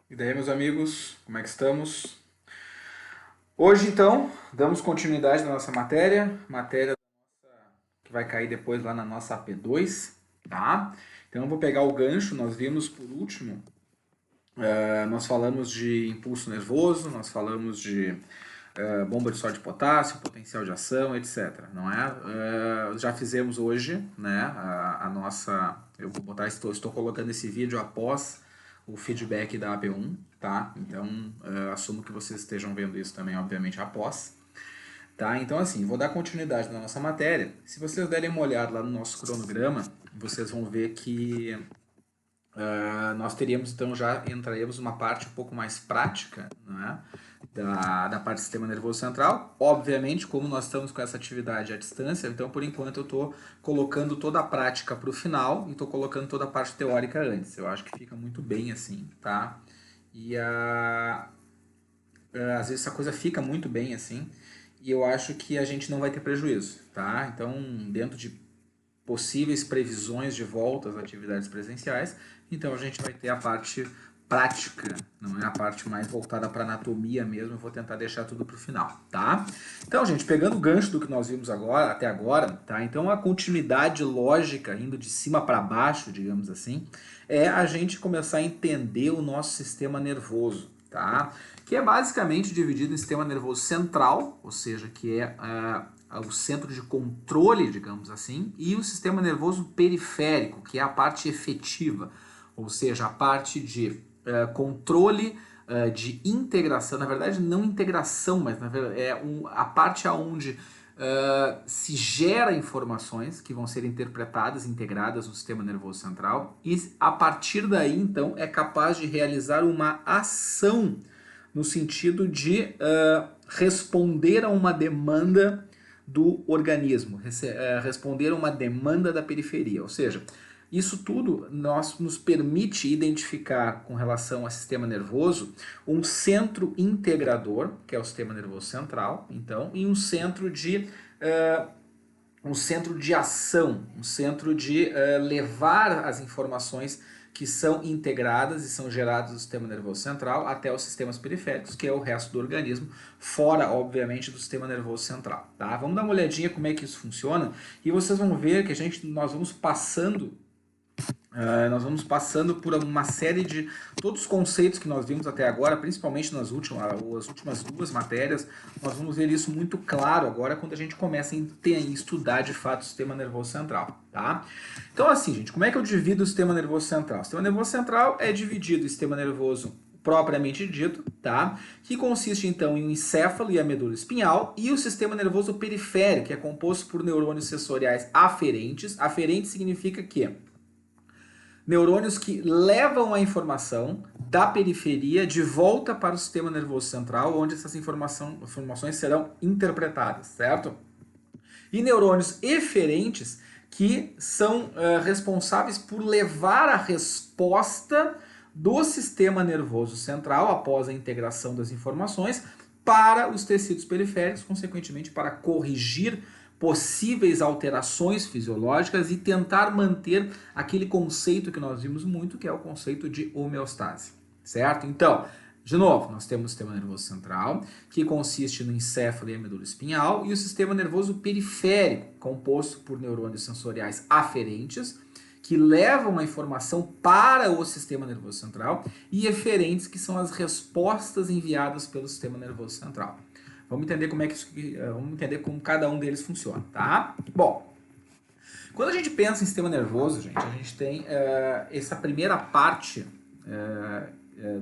E daí, meus amigos, como é que estamos? Hoje, então, damos continuidade na nossa matéria que vai cair depois lá na nossa AP2, tá? Então, eu vou pegar o gancho, nós vimos por último, nós falamos de impulso nervoso, nós falamos de bomba de sódio e potássio, potencial de ação, etc. Não é? Já fizemos hoje, né, a nossa... Eu vou botar, estou colocando esse vídeo após o feedback da AB1, tá? Então, assumo que vocês estejam vendo isso também, obviamente, após. Tá? Então, assim, vou dar continuidade na nossa matéria. Se vocês derem uma olhada lá no nosso cronograma, vocês vão ver que nós teríamos, então, já entraríamos numa parte um pouco mais prática, né? Da parte do sistema nervoso central. Obviamente, como nós estamos com essa atividade à distância, então por enquanto eu estou colocando toda a prática para o final e estou colocando toda a parte teórica antes. Eu acho que fica muito bem assim, tá? E às vezes essa coisa fica muito bem assim e eu acho que a gente não vai ter prejuízo, tá? Então, dentro de possíveis previsões de volta às atividades presenciais, então a gente vai ter a parte prática, não é a parte mais voltada para anatomia mesmo, eu vou tentar deixar tudo para o final, tá? Então, gente, pegando o gancho do que nós vimos agora, até agora, tá? Então a continuidade lógica, indo de cima para baixo, digamos assim, é a gente começar a entender o nosso sistema nervoso, tá? Que é basicamente dividido em sistema nervoso central, ou seja, que é o centro de controle, digamos assim, e o sistema nervoso periférico, que é a parte efetiva, ou seja, a parte de controle, de integração, na verdade não integração, mas na verdade a parte aonde se gera informações que vão ser interpretadas, integradas no sistema nervoso central, e a partir daí, então, é capaz de realizar uma ação no sentido de responder a uma demanda do organismo, responder a uma demanda da periferia. Ou seja, isso tudo nos permite identificar, com relação ao sistema nervoso, um centro integrador, que é o sistema nervoso central, então, e um centro de ação, um centro de levar as informações que são integradas e são geradas do sistema nervoso central até os sistemas periféricos, que é o resto do organismo, fora, obviamente, do sistema nervoso central. Tá? Vamos dar uma olhadinha como é que isso funciona e vocês vão ver que nós vamos passando por uma série de todos os conceitos que nós vimos até agora, principalmente nas as últimas duas matérias, nós vamos ver isso muito claro agora quando a gente começa a estudar de fato o sistema nervoso central, tá? Então assim, gente, como é que eu divido o sistema nervoso central? O sistema nervoso central é dividido em sistema nervoso propriamente dito, tá? Que consiste então em um encéfalo e a medula espinhal, e o sistema nervoso periférico, que é composto por neurônios sensoriais aferentes. Aferente significa que neurônios que levam a informação da periferia de volta para o sistema nervoso central, onde essas informações serão interpretadas, certo? E neurônios eferentes, que são responsáveis por levar a resposta do sistema nervoso central, após a integração das informações, para os tecidos periféricos, consequentemente para corrigir possíveis alterações fisiológicas e tentar manter aquele conceito que nós vimos muito, que é o conceito de homeostase, certo? Então, de novo, nós temos o sistema nervoso central, que consiste no encéfalo e a medula espinhal, e o sistema nervoso periférico, composto por neurônios sensoriais aferentes, que levam a informação para o sistema nervoso central, e eferentes, que são as respostas enviadas pelo sistema nervoso central. Vamos entender vamos entender como cada um deles funciona, tá? Bom, quando a gente pensa em sistema nervoso, gente, a gente tem essa primeira parte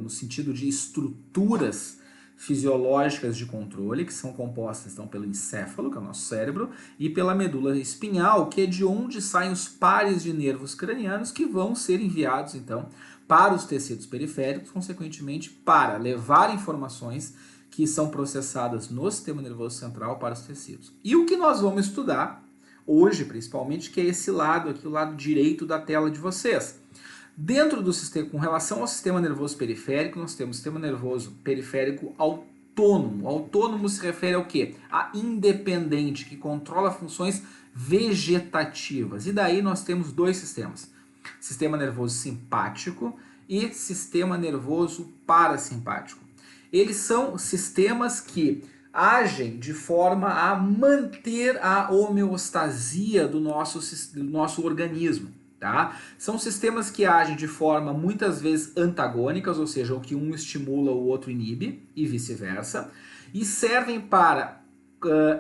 no sentido de estruturas fisiológicas de controle, que são compostas então pelo encéfalo, que é o nosso cérebro, e pela medula espinhal, que é de onde saem os pares de nervos cranianos que vão ser enviados então para os tecidos periféricos, consequentemente para levar informações que são processadas no sistema nervoso central para os tecidos. E o que nós vamos estudar hoje, principalmente, que é esse lado aqui, o lado direito da tela de vocês. Dentro do sistema, com relação ao sistema nervoso periférico, nós temos o sistema nervoso periférico autônomo. Autônomo se refere ao quê? A independente, que controla funções vegetativas. E daí nós temos dois sistemas. Sistema nervoso simpático e sistema nervoso parasimpático. Eles são sistemas que agem de forma a manter a homeostasia do nosso organismo. Tá? São sistemas que agem de forma muitas vezes antagônicas, ou seja, o que um estimula o outro inibe e vice-versa, e servem para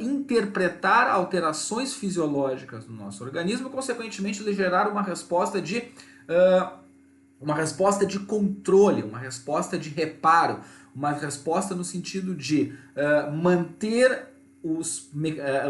interpretar alterações fisiológicas no nosso organismo e, consequentemente, gerar uma resposta de controle, uma resposta de reparo, uma resposta no sentido de manter os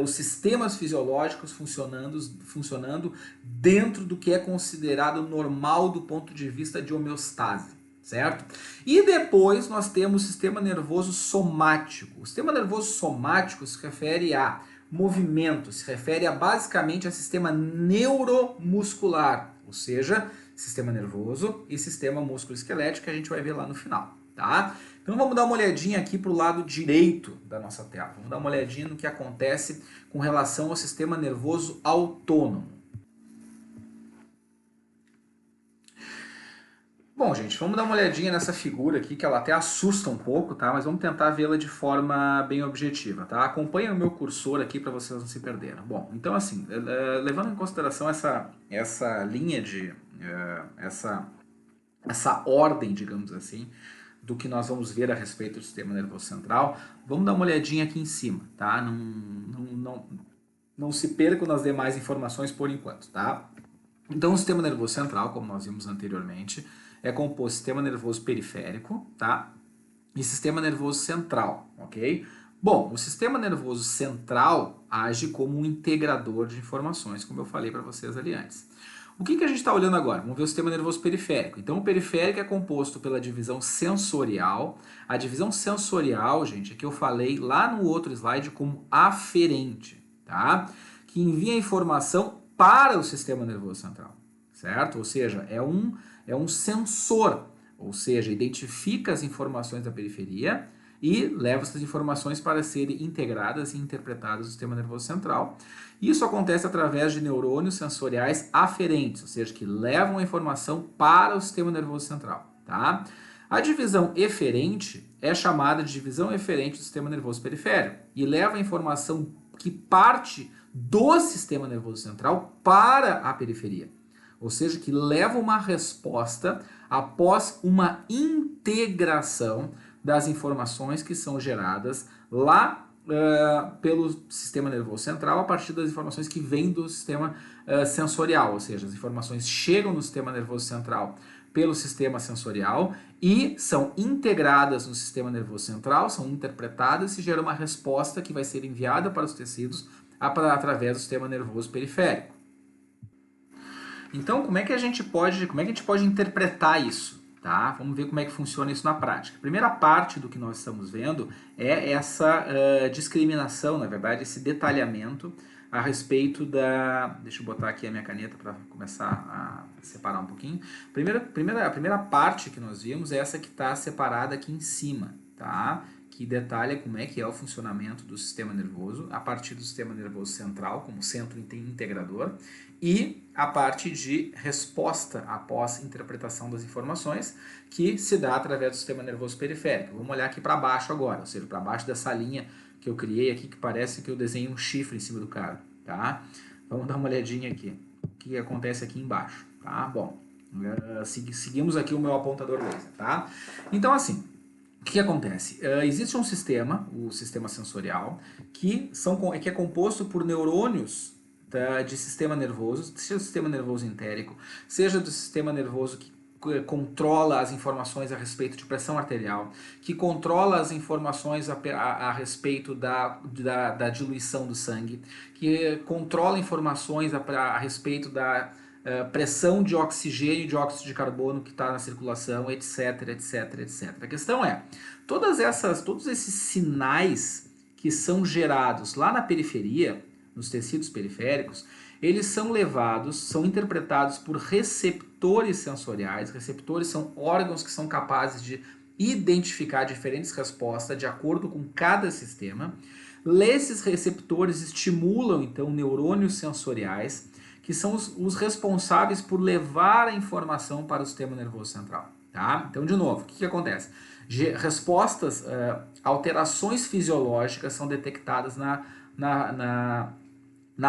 sistemas fisiológicos funcionando dentro do que é considerado normal do ponto de vista de homeostase, certo? E depois nós temos o sistema nervoso somático. O sistema nervoso somático se refere a movimento, se refere basicamente a sistema neuromuscular, ou seja, sistema nervoso e sistema músculo-esquelético, que a gente vai ver lá no final, tá? Então vamos dar uma olhadinha aqui para o lado direito da nossa tela. Vamos dar uma olhadinha no que acontece com relação ao sistema nervoso autônomo. Bom, gente, vamos dar uma olhadinha nessa figura aqui, que ela até assusta um pouco, tá? Mas vamos tentar vê-la de forma bem objetiva, tá? Acompanha o meu cursor aqui para vocês não se perderem. Bom, então assim, levando em consideração essa linha essa ordem, digamos assim, do que nós vamos ver a respeito do sistema nervoso central, vamos dar uma olhadinha aqui em cima, tá? Não se percam nas demais informações por enquanto, tá? Então, o sistema nervoso central, como nós vimos anteriormente, é composto de sistema nervoso periférico, tá? E sistema nervoso central, ok? Bom, o sistema nervoso central age como um integrador de informações, como eu falei para vocês ali antes. O que a gente está olhando agora? Vamos ver o sistema nervoso periférico. Então, o periférico é composto pela divisão sensorial. A divisão sensorial, gente, é que eu falei lá no outro slide como aferente, tá? Que envia informação para o sistema nervoso central, certo? Ou seja, é um sensor, ou seja, identifica as informações da periferia e leva essas informações para serem integradas e interpretadas no sistema nervoso central. Isso acontece através de neurônios sensoriais aferentes, ou seja, que levam a informação para o sistema nervoso central, tá? A divisão eferente é chamada de divisão eferente do sistema nervoso periférico e leva a informação que parte do sistema nervoso central para a periferia, ou seja, que leva uma resposta após uma integração das informações que são geradas lá pelo sistema nervoso central a partir das informações que vêm do sistema sensorial, ou seja, as informações chegam no sistema nervoso central pelo sistema sensorial e são integradas no sistema nervoso central, são interpretadas e geram uma resposta que vai ser enviada para os tecidos através do sistema nervoso periférico. Então, como é que a gente pode interpretar isso? Tá? Vamos ver como é que funciona isso na prática. A primeira parte do que nós estamos vendo é essa discriminação, na verdade, esse detalhamento a respeito da... Deixa eu botar aqui a minha caneta para começar a separar um pouquinho. A primeira parte que nós vimos é essa que está separada aqui em cima, tá? Que detalha como é que é o funcionamento do sistema nervoso a partir do sistema nervoso central, como centro integrador, e a parte de resposta após interpretação das informações, que se dá através do sistema nervoso periférico. Vamos olhar aqui para baixo agora, ou seja, para baixo dessa linha que eu criei aqui, que parece que eu desenhei um chifre em cima do cara, tá? Vamos dar uma olhadinha aqui, o que acontece aqui embaixo, tá? Bom, seguimos aqui o meu apontador laser, tá? Então, assim, o que acontece? Existe um sistema, o sistema sensorial, que é composto por neurônios de sistema nervoso, seja do sistema nervoso entérico, seja do sistema nervoso que controla as informações a respeito de pressão arterial, que controla as informações a respeito da diluição do sangue, que controla informações a respeito da pressão de oxigênio e dióxido de carbono que está na circulação, etc, etc, etc. A questão é, todos esses sinais que são gerados lá na periferia, nos tecidos periféricos, eles são são interpretados por receptores sensoriais. Receptores são órgãos que são capazes de identificar diferentes respostas de acordo com cada sistema. Esses receptores estimulam, então, neurônios sensoriais, que são os responsáveis por levar a informação para o sistema nervoso central, Tá? Então, de novo, o que acontece? Respostas, alterações fisiológicas são detectadas na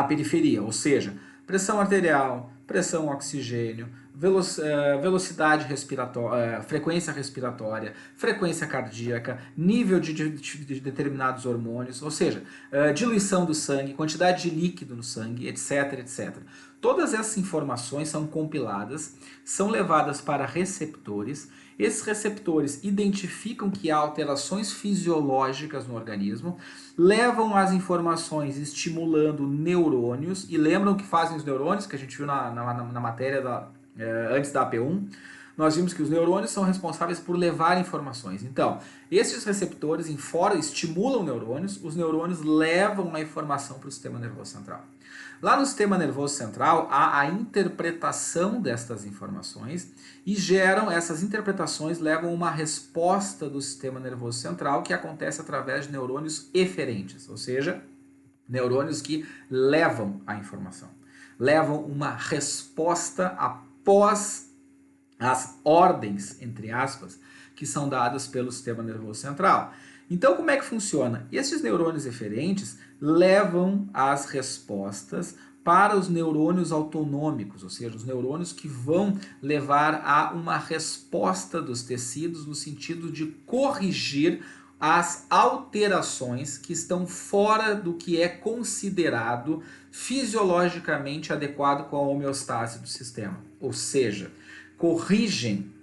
periferia, ou seja, pressão arterial, pressão oxigênio, velocidade respiratória, frequência respiratória, frequência cardíaca, nível de determinados hormônios, ou seja, diluição do sangue, quantidade de líquido no sangue, etc, etc. Todas essas informações são compiladas, são levadas para receptores. Esses receptores identificam que há alterações fisiológicas no organismo, levam as informações estimulando neurônios, e lembram o que fazem os neurônios, que a gente viu na matéria antes da AP1, nós vimos que os neurônios são responsáveis por levar informações. Então, esses receptores em fora estimulam neurônios, os neurônios levam a informação para o sistema nervoso central. Lá no sistema nervoso central, há a interpretação destas informações e essas interpretações levam uma resposta do sistema nervoso central que acontece através de neurônios eferentes, ou seja, neurônios que levam a informação, levam uma resposta após as ordens, entre aspas, que são dadas pelo sistema nervoso central. Então, como é que funciona? Esses neurônios eferentes levam as respostas para os neurônios autonômicos, ou seja, os neurônios que vão levar a uma resposta dos tecidos no sentido de corrigir as alterações que estão fora do que é considerado fisiologicamente adequado com a homeostase do sistema, ou seja, corrigem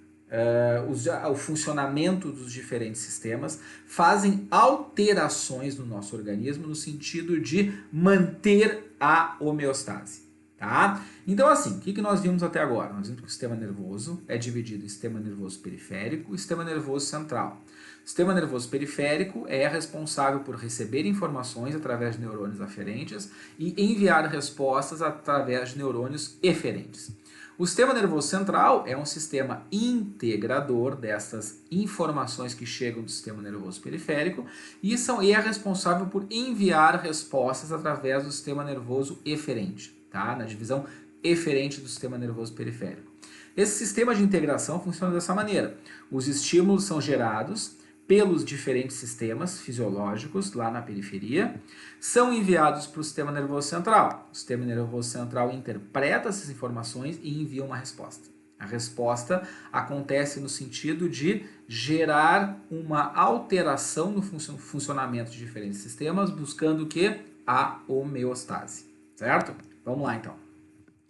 o funcionamento dos diferentes sistemas, fazem alterações no nosso organismo no sentido de manter a homeostase. Tá? Então, assim, o que nós vimos até agora? Nós vimos que o sistema nervoso é dividido em sistema nervoso periférico e sistema nervoso central. O sistema nervoso periférico é responsável por receber informações através de neurônios aferentes e enviar respostas através de neurônios eferentes. O sistema nervoso central é um sistema integrador dessas informações que chegam do sistema nervoso periférico e é responsável por enviar respostas através do sistema nervoso eferente, tá? Na divisão eferente do sistema nervoso periférico. Esse sistema de integração funciona dessa maneira. Os estímulos são gerados pelos diferentes sistemas fisiológicos lá na periferia, são enviados para o sistema nervoso central. O sistema nervoso central interpreta essas informações e envia uma resposta. A resposta acontece no sentido de gerar uma alteração no funcionamento de diferentes sistemas, buscando o quê? A homeostase, certo? Vamos lá então.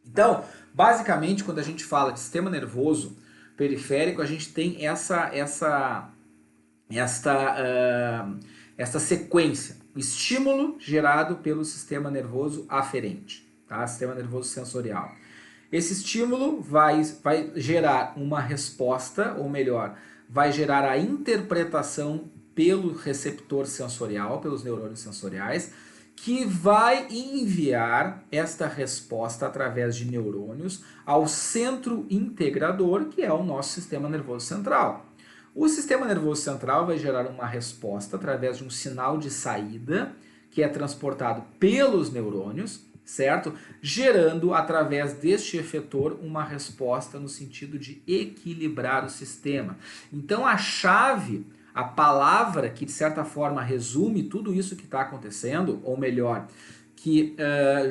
Então, basicamente, quando a gente fala de sistema nervoso periférico, a gente tem esta sequência, o estímulo gerado pelo sistema nervoso aferente, tá? Sistema nervoso sensorial. Esse estímulo vai gerar uma resposta, ou melhor, vai gerar a interpretação pelo receptor sensorial, pelos neurônios sensoriais, que vai enviar esta resposta através de neurônios ao centro integrador, que é o nosso sistema nervoso central. O sistema nervoso central vai gerar uma resposta através de um sinal de saída que é transportado pelos neurônios, certo? Gerando através deste efetor uma resposta no sentido de equilibrar o sistema. Então a chave, a palavra que de certa forma resume tudo isso que está acontecendo, ou melhor, que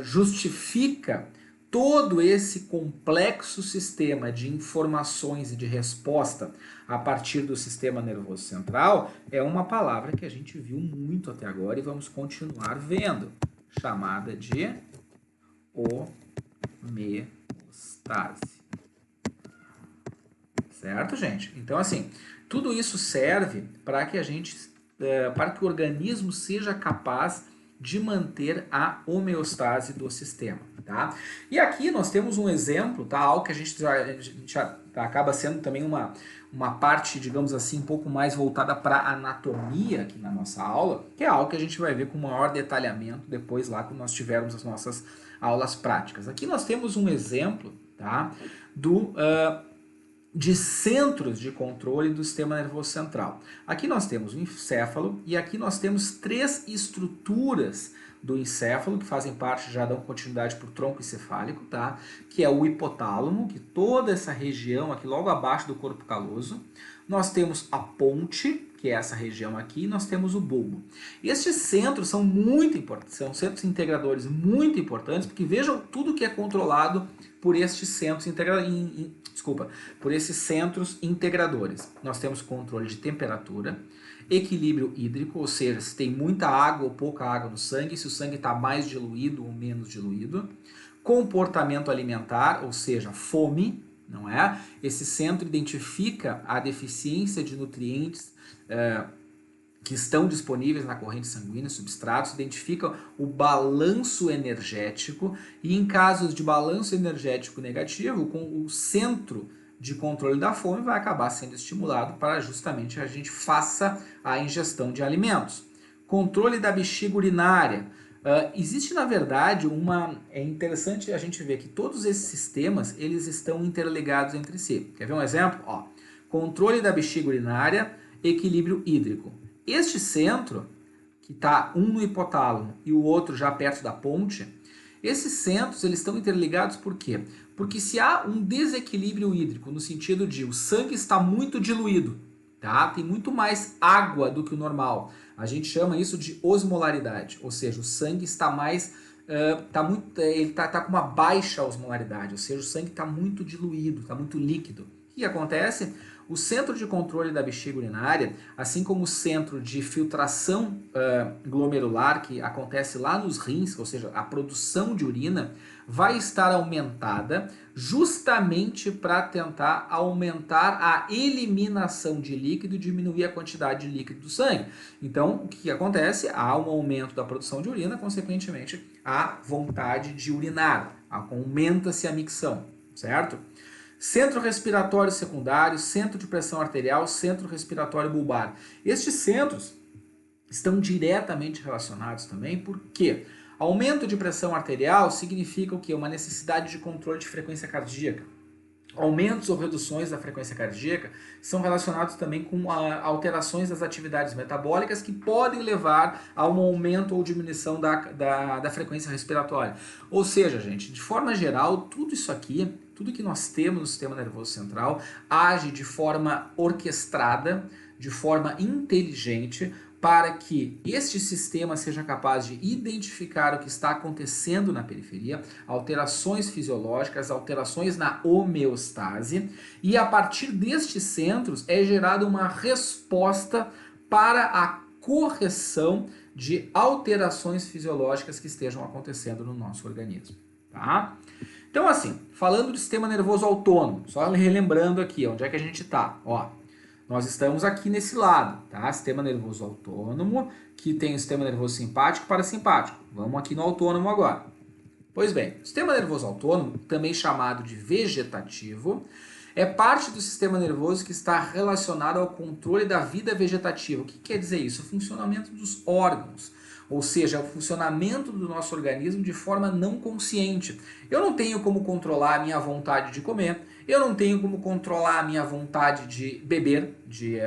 justifica todo esse complexo sistema de informações e de resposta a partir do sistema nervoso central, é uma palavra que a gente viu muito até agora e vamos continuar vendo, chamada de homeostase. Certo, gente? Então, assim, tudo isso serve para que para que o organismo seja capaz de manter a homeostase do sistema, tá? E aqui nós temos um exemplo, tá? Algo que a gente já acaba sendo também uma parte, digamos assim, um pouco mais voltada para anatomia aqui na nossa aula, que é algo que a gente vai ver com maior detalhamento depois lá quando nós tivermos as nossas aulas práticas. Aqui nós temos um exemplo, tá? de centros de controle do sistema nervoso central. Aqui nós temos o encéfalo e aqui nós temos 3 estruturas do encéfalo que fazem parte, já dão continuidade para o tronco encefálico, tá? Que é o hipotálamo, que toda essa região aqui logo abaixo do corpo caloso. Nós temos a ponte, que é essa região aqui, e nós temos o bulbo. Estes centros são muito importantes, são centros integradores muito importantes, porque vejam tudo que é controlado por estes centros por esses centros integradores. Nós temos controle de temperatura, equilíbrio hídrico, ou seja, se tem muita água ou pouca água no sangue, se o sangue está mais diluído ou menos diluído, comportamento alimentar, ou seja, fome, não é? Esse centro identifica a deficiência de nutrientes que estão disponíveis na corrente sanguínea, substratos, identifica o balanço energético e em casos de balanço energético negativo, com o centro de controle da fome vai acabar sendo estimulado para justamente a gente faça a ingestão de alimentos. Controle da bexiga urinária. Existe, na verdade, é interessante a gente ver que todos esses sistemas, eles estão interligados entre si. Quer ver um exemplo? Ó, controle da bexiga urinária, equilíbrio hídrico. Este centro, que está um no hipotálamo e o outro já perto da ponte, esses centros eles estão interligados por quê? Porque se há um desequilíbrio hídrico, no sentido de o sangue está muito diluído, tá? Tem muito mais água do que o normal. A gente chama isso de osmolaridade, ou seja, o sangue está mais, ele está com uma baixa osmolaridade, ou seja, o sangue está muito diluído, está muito líquido. O que acontece? O centro de controle da bexiga urinária, assim como o centro de filtração glomerular, que acontece lá nos rins, ou seja, a produção de urina, vai estar aumentada justamente para tentar aumentar a eliminação de líquido e diminuir a quantidade de líquido do sangue. Então, o que acontece? Há um aumento da produção de urina, consequentemente, a vontade de urinar, aumenta-se a micção, certo? Centro respiratório secundário, centro de pressão arterial, centro respiratório bulbar. Estes centros estão diretamente relacionados também, porque aumento de pressão arterial significa o quê? Uma necessidade de controle de frequência cardíaca. Aumentos ou reduções da frequência cardíaca são relacionados também com alterações das atividades metabólicas que podem levar a um aumento ou diminuição da frequência respiratória. Ou seja, gente, de forma geral, tudo isso aqui, tudo que nós temos no sistema nervoso central, age de forma orquestrada, de forma inteligente, para que este sistema seja capaz de identificar o que está acontecendo na periferia, alterações fisiológicas, alterações na homeostase, e a partir destes centros é gerada uma resposta para a correção de alterações fisiológicas que estejam acontecendo no nosso organismo, tá? Então, assim, falando do sistema nervoso autônomo, só relembrando aqui, onde é que a gente está, ó. Nós estamos aqui nesse lado, tá? Sistema nervoso autônomo, que tem o sistema nervoso simpático e parasimpático. Vamos aqui no autônomo agora. Pois bem, o sistema nervoso autônomo, também chamado de vegetativo, é parte do sistema nervoso que está relacionado ao controle da vida vegetativa. O que quer dizer isso? O funcionamento dos órgãos, ou seja, o funcionamento do nosso organismo de forma não consciente. Eu não tenho como controlar a minha vontade de comer, eu não tenho como controlar a minha vontade de beber, de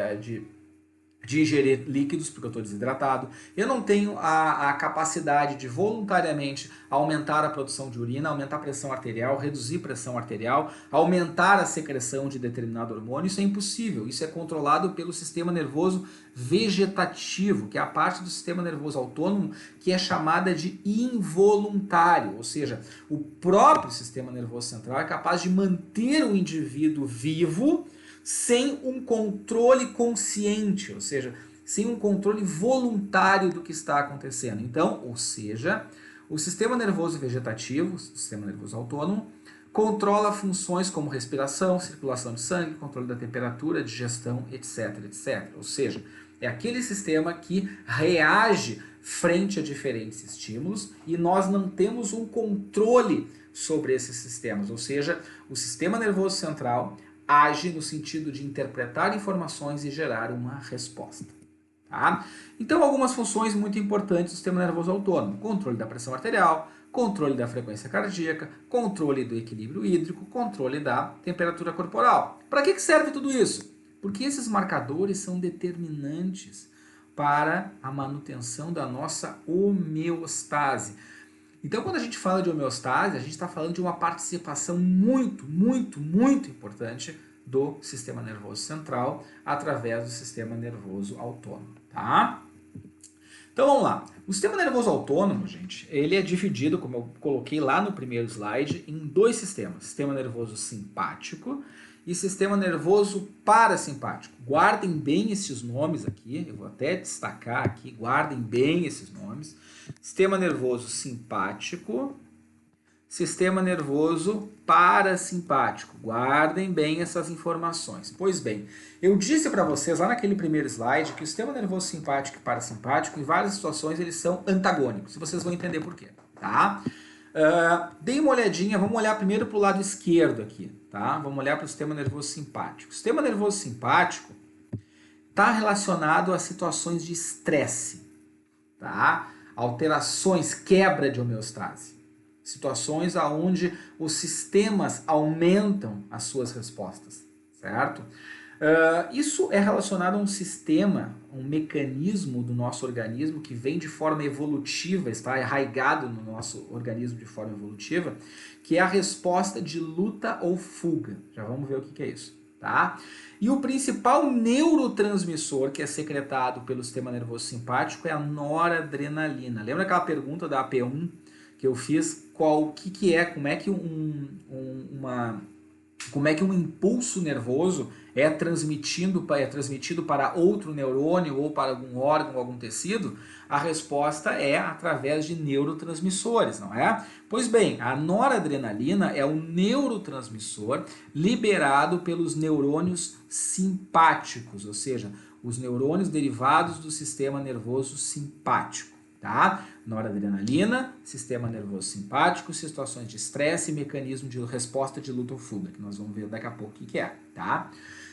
ingerir líquidos, porque eu estou desidratado. Eu não tenho a capacidade de voluntariamente aumentar a produção de urina, aumentar a pressão arterial, reduzir a pressão arterial, aumentar a secreção de determinado hormônio. Isso é impossível. Isso é controlado pelo sistema nervoso vegetativo, que é a parte do sistema nervoso autônomo que é chamada de involuntário. Ou seja, o próprio sistema nervoso central é capaz de manter o indivíduo vivo sem um controle consciente, ou seja, sem um controle voluntário do que está acontecendo. Então, ou seja, o sistema nervoso vegetativo, o sistema nervoso autônomo, controla funções como respiração, circulação de sangue, controle da temperatura, digestão, etc, etc. Ou seja, é aquele sistema que reage frente a diferentes estímulos e nós não temos um controle sobre esses sistemas, ou seja, o sistema nervoso central age no sentido de interpretar informações e gerar uma resposta. Tá? Então, algumas funções muito importantes do sistema nervoso autônomo: controle da pressão arterial, controle da frequência cardíaca, controle do equilíbrio hídrico, controle da temperatura corporal. Para que serve tudo isso? Porque esses marcadores são determinantes para a manutenção da nossa homeostase. Então, quando a gente fala de homeostase, a gente está falando de uma participação muito importante do sistema nervoso central através do sistema nervoso autônomo, tá? Então vamos lá. O sistema nervoso autônomo, gente, ele é dividido, como eu coloquei lá no primeiro slide, em dois sistemas. Sistema nervoso simpático e sistema nervoso parasimpático. Guardem bem esses nomes aqui, eu vou até destacar aqui, guardem bem esses nomes. Sistema nervoso simpático, sistema nervoso parasimpático. Guardem bem essas informações. Pois bem, eu disse para vocês lá naquele primeiro slide que o sistema nervoso simpático e parasimpático, em várias situações, eles são antagônicos. E vocês vão entender por quê, tá? Deem uma olhadinha, vamos olhar primeiro para o lado esquerdo aqui, tá? Vamos olhar para o sistema nervoso simpático. O sistema nervoso simpático está relacionado a situações de estresse, tá? Alterações, quebra de homeostase. Situações onde os sistemas aumentam as suas respostas, certo? Isso é relacionado a um sistema, um mecanismo do nosso organismo que vem de forma evolutiva, está arraigado no nosso organismo de forma evolutiva, que é a resposta de luta ou fuga. Já vamos ver o que é isso, tá? E o principal neurotransmissor que é secretado pelo sistema nervoso simpático é a noradrenalina. Lembra aquela pergunta da AP1 que eu fiz? Como é que um impulso nervoso é transmitido para outro neurônio ou para algum órgão ou algum tecido? A resposta é através de neurotransmissores, não é? Pois bem, a noradrenalina é um neurotransmissor liberado pelos neurônios simpáticos, ou seja, os neurônios derivados do sistema nervoso simpático. Tá? Noradrenalina, sistema nervoso simpático, situações de estresse e mecanismo de resposta de luta ou fuga, que nós vamos ver daqui a pouco o que é. Tá?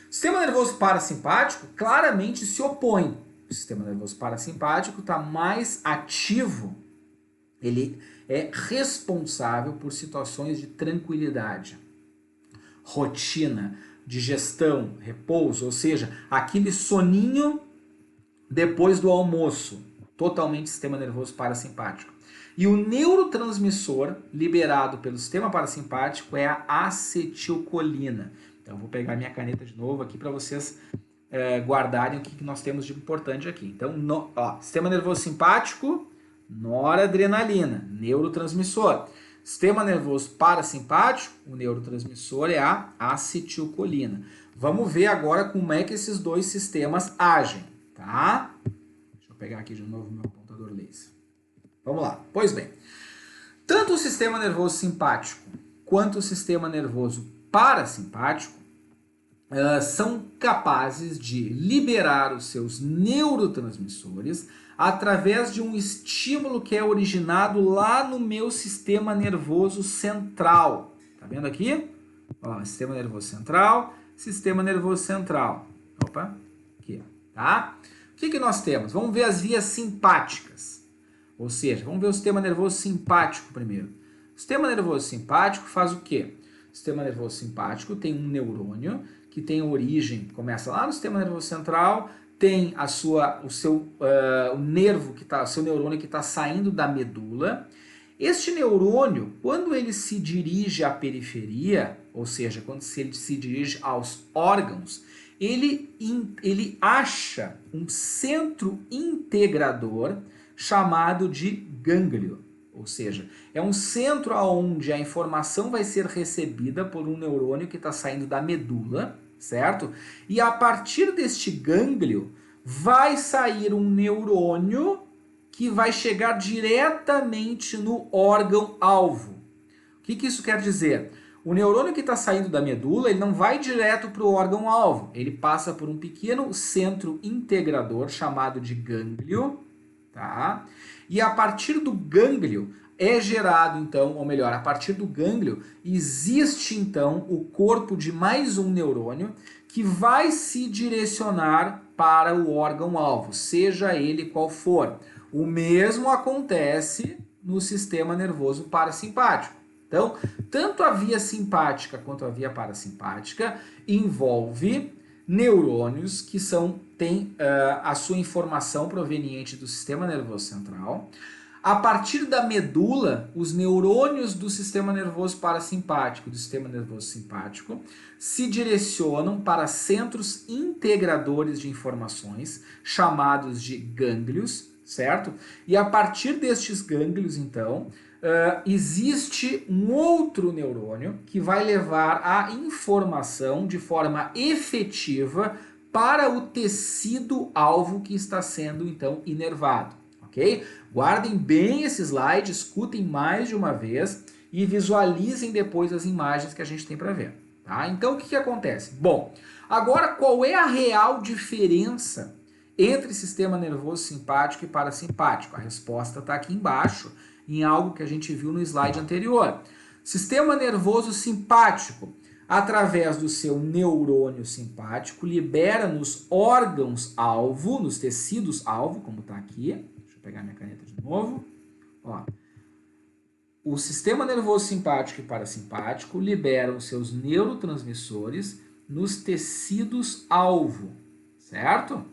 O sistema nervoso parasimpático claramente se opõe. O sistema nervoso parasimpático está mais ativo, ele é responsável por situações de tranquilidade, rotina, digestão, repouso, ou seja, aquele soninho depois do almoço. Totalmente sistema nervoso parasimpático. E o neurotransmissor liberado pelo sistema parasimpático é a acetilcolina. Então, eu vou pegar minha caneta de novo aqui para vocês guardarem o que nós temos de importante aqui. Então, sistema nervoso simpático, noradrenalina, neurotransmissor. Sistema nervoso parasimpático, o neurotransmissor é a acetilcolina. Vamos ver agora como é que esses dois sistemas agem, tá? Pegar aqui de novo meu apontador laser. Vamos lá. Pois bem, tanto o sistema nervoso simpático quanto o sistema nervoso parasimpático são capazes de liberar os seus neurotransmissores através de um estímulo que é originado lá no meu sistema nervoso central. Tá vendo aqui? Ó, sistema nervoso central, sistema nervoso central. Opa, aqui, tá? O que nós temos? Vamos ver as vias simpáticas. Ou seja, vamos ver o sistema nervoso simpático primeiro. O sistema nervoso simpático faz o quê? O sistema nervoso simpático tem um neurônio que tem origem, começa lá no sistema nervoso central, tem o nervo o seu neurônio que está saindo da medula. Este neurônio, quando ele se dirige à periferia, ou seja, quando ele se dirige aos órgãos, ele acha um centro integrador chamado de gânglio. Ou seja, é um centro onde a informação vai ser recebida por um neurônio que está saindo da medula, certo? E a partir deste gânglio vai sair um neurônio que vai chegar diretamente no órgão-alvo. O que isso quer dizer? O neurônio que está saindo da medula, ele não vai direto para o órgão-alvo. Ele passa por um pequeno centro integrador chamado de gânglio, tá? E a partir do gânglio é gerado, então, ou melhor, a partir do gânglio existe, então, o corpo de mais um neurônio que vai se direcionar para o órgão-alvo, seja ele qual for. O mesmo acontece no sistema nervoso parasimpático. Então, tanto a via simpática quanto a via parasimpática envolve neurônios que têm a sua informação proveniente do sistema nervoso central. A partir da medula, os neurônios do sistema nervoso parasimpático e do sistema nervoso simpático se direcionam para centros integradores de informações, chamados de gânglios, certo? E a partir destes gânglios, então, existe um outro neurônio que vai levar a informação de forma efetiva para o tecido-alvo que está sendo, então, inervado, ok? Guardem bem esse slide, escutem mais de uma vez e visualizem depois as imagens que a gente tem para ver, tá? Então, o que acontece? Bom, agora qual é a real diferença entre sistema nervoso simpático e parasimpático? A resposta está aqui embaixo, em algo que a gente viu no slide anterior. Sistema nervoso simpático, através do seu neurônio simpático, libera nos órgãos-alvo, nos tecidos-alvo, como está aqui. Deixa eu pegar minha caneta de novo. Ó. O sistema nervoso simpático e parasimpático liberam seus neurotransmissores nos tecidos-alvo, certo?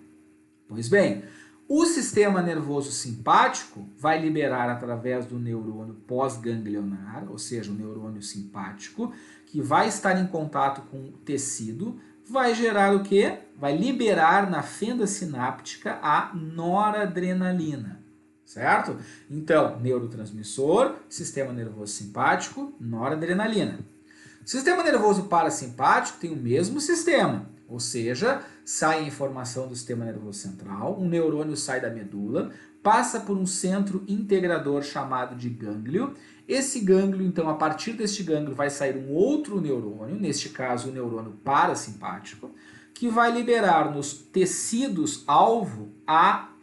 Pois bem, o sistema nervoso simpático vai liberar através do neurônio pós-ganglionar, ou seja, o neurônio simpático, que vai estar em contato com o tecido, vai gerar o quê? Vai liberar na fenda sináptica a noradrenalina, certo? Então, neurotransmissor, sistema nervoso simpático, noradrenalina. Sistema nervoso parasimpático tem o mesmo sistema, ou seja, sai a informação do sistema nervoso central, um neurônio sai da medula, passa por um centro integrador chamado de gânglio. Esse gânglio, então, a partir deste gânglio vai sair um outro neurônio, neste caso o neurônio parasimpático, que vai liberar nos tecidos-alvo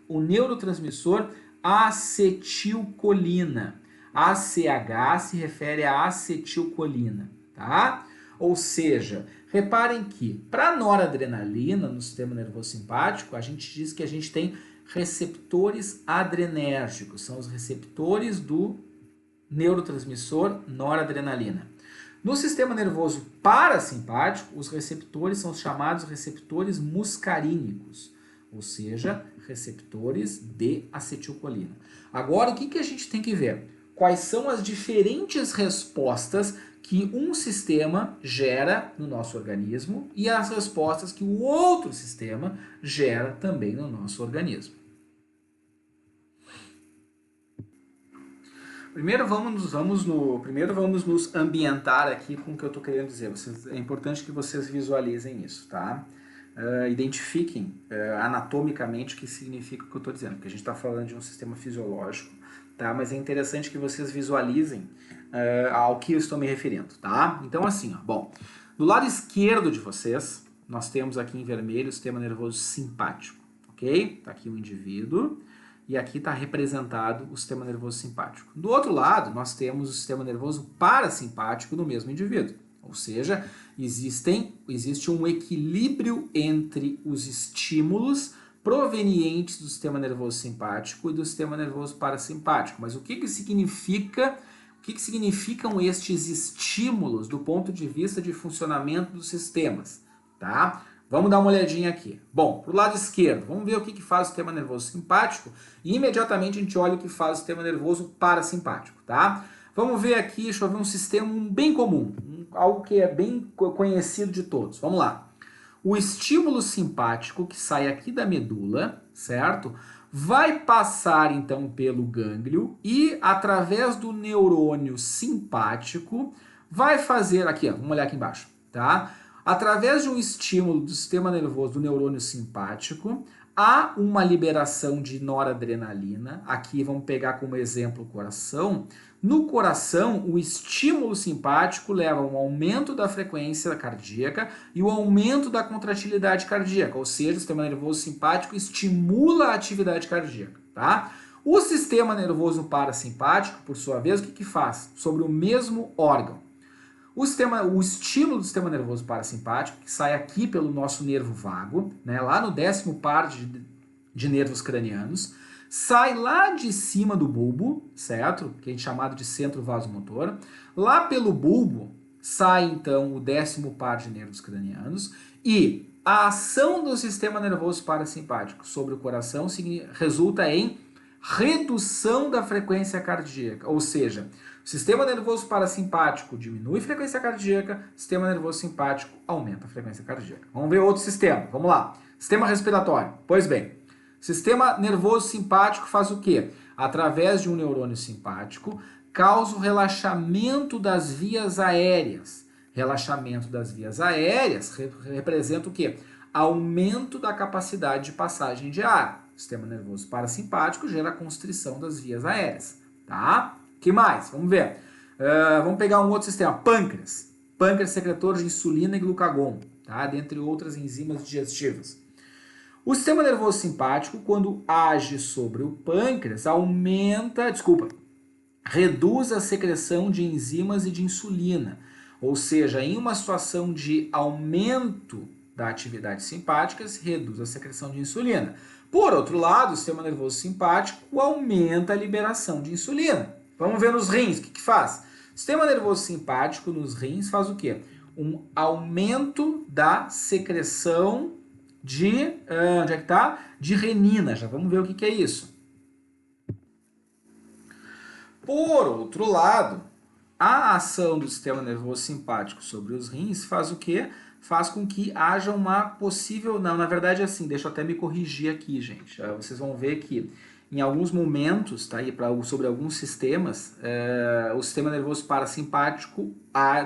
o neurotransmissor acetilcolina. ACH se refere a acetilcolina, tá? Ou seja, reparem que para a noradrenalina no sistema nervoso simpático, a gente diz que a gente tem receptores adrenérgicos, são os receptores do neurotransmissor noradrenalina. No sistema nervoso parasimpático, os receptores são os chamados receptores muscarínicos, ou seja, receptores de acetilcolina. Agora, o que a gente tem que ver? Quais são as diferentes respostas que um sistema gera no nosso organismo e as respostas que o outro sistema gera também no nosso organismo. Primeiro vamos nos ambientar aqui com o que eu estou querendo dizer. É importante que vocês visualizem isso, tá? Identifiquem anatomicamente o que significa o que eu estou dizendo, porque a gente está falando de um sistema fisiológico, tá? Mas é interessante que vocês visualizem ao que eu estou me referindo, tá? Então assim, ó, bom, do lado esquerdo de vocês, nós temos aqui em vermelho o sistema nervoso simpático, ok? Tá aqui o indivíduo e aqui está representado o sistema nervoso simpático. Do outro lado, nós temos o sistema nervoso parasimpático do mesmo indivíduo, ou seja, existe um equilíbrio entre os estímulos provenientes do sistema nervoso simpático e do sistema nervoso parasimpático. Mas o que significam estes estímulos do ponto de vista de funcionamento dos sistemas? Tá? Vamos dar uma olhadinha aqui. Bom, para o lado esquerdo, vamos ver o que faz o sistema nervoso simpático e imediatamente a gente olha o que faz o sistema nervoso parasimpático. Tá? Vamos ver aqui, deixa eu ver um sistema bem comum, algo que é bem conhecido de todos. Vamos lá. O estímulo simpático que sai aqui da medula, certo? Vai passar então pelo gânglio e através do neurônio simpático vai fazer aqui, ó, vamos olhar aqui embaixo, tá? Através de um estímulo do sistema nervoso do neurônio simpático, há uma liberação de noradrenalina. Aqui vamos pegar como exemplo o coração. No coração, o estímulo simpático leva a um aumento da frequência cardíaca e o aumento da contratilidade cardíaca, ou seja, o sistema nervoso simpático estimula a atividade cardíaca, tá? O sistema nervoso parasimpático, por sua vez, o que faz? Sobre o mesmo órgão. O estímulo do sistema nervoso parasimpático, que sai aqui pelo nosso nervo vago, né, lá no 10º par de nervos cranianos, sai lá de cima do bulbo, certo? Que a gente chamado de centro vasomotor. Lá pelo bulbo sai então o 10º par de nervos cranianos e a ação do sistema nervoso parasimpático sobre o coração resulta em redução da frequência cardíaca, ou seja, o sistema nervoso parasimpático diminui a frequência cardíaca, o sistema nervoso simpático aumenta a frequência cardíaca. Vamos ver outro sistema, vamos lá. Sistema respiratório, pois bem, o sistema nervoso simpático faz o quê? Através de um neurônio simpático, causa o relaxamento das vias aéreas. Relaxamento das vias aéreas representa o quê? Aumento da capacidade de passagem de ar. O sistema nervoso parasimpático gera a constrição das vias aéreas, tá? Que mais? Vamos ver. Vamos pegar um outro sistema, pâncreas. Pâncreas secretor de insulina e glucagon, tá? Dentre outras enzimas digestivas. O sistema nervoso simpático, quando age sobre o pâncreas, reduz a secreção de enzimas e de insulina. Ou seja, em uma situação de aumento da atividade simpática, se reduz a secreção de insulina. Por outro lado, o sistema nervoso simpático aumenta a liberação de insulina. Vamos ver nos rins, o que faz? O sistema nervoso simpático nos rins faz o quê? Um aumento da secreção de, onde é que tá? De renina. Já vamos ver o que é isso. Por outro lado, a ação do sistema nervoso simpático sobre os rins faz o quê? Faz com que haja uma possível... Não, na verdade é assim, deixa eu até me corrigir aqui, gente. Vocês vão ver que em alguns momentos, tá, sobre alguns sistemas, o sistema nervoso parasimpático